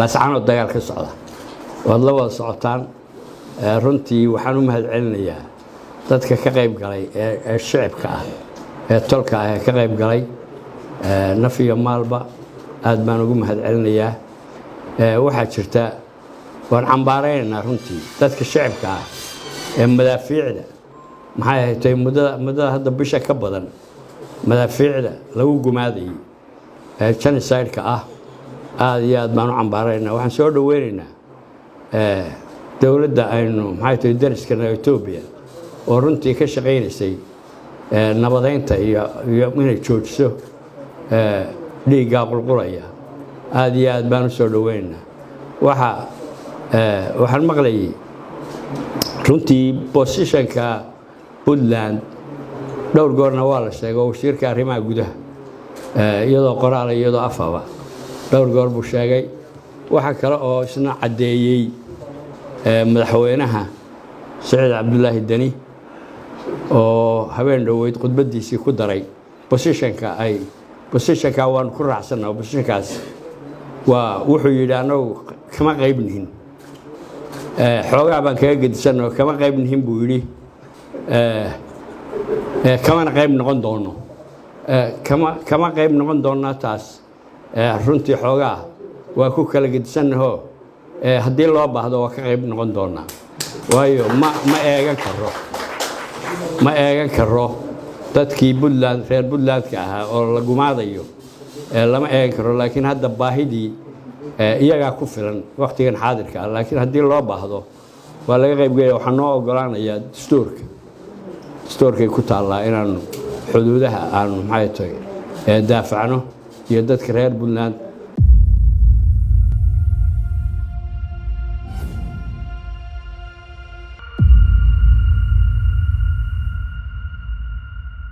laascaanood dagaal ka socda waad la wada socotaan runtii waxaan u mahadcelinayaa dadka ka qayb galay ee shacabka ah ee tolka ah ee ka qayb galay naf iyo maalba aad baan ugu mahadcelinayaa waxaa jirta waan cambaareynaa runtii dadka shacabka ah ee madaafiicda maxay ahayd muddada hadda bisha ka badan madaafiicda lagu gumaadayay ee genocide-ka ah aad iyo aad baan u cambaareynaa waxaan soo dhaweynaynaa dowladda aynu maxay tahay dariskana Ethiopia oo runtii ka shaqeynaysay nabadeynta iyo inay joojiso dhiigga qulqulaya aad iyo aad baan u soo dhaweynaynaa waxaan maqlayay runtii positionka Puntland dhowr goorna waa la sheegay wasiirka arrimaha gudaha iyadoo qoraal iyadoo afaba dhowr goor buu sheegay waxa kale oo isna cadeeyay madaxweynaha Saciid Cabdullaahi Dani oo habeen dhaweyd khudbadiisii ku daray positionka waan ku raacsanahay positionkaas waa wuxuu yidhi anagu kama qaybnihin xoogaa baan kaga gedisanoo kama qaybnihin buu yidhi kamana qayb noqon doono kama qayb noqon doonaa taas runtii xoogaa waa ku kala gedisanahoo haddii loo baahdo waa ka qayb noqon doonaa waayo ma eegan karo dadkii Puntland reer Puntlandka ahaa oo la gumaadayo lama eegan karo laakiin hadda baahidii iyagaa ku filan waqtigan xaadirka ah laakiin haddii loo baahdo waa laga qayb galaya waxaan noo ogolaanayaa dastuurkay ku taallaa inaanu xuduudaha aanu maxay tahay daafacno iyo dadka reer Puntland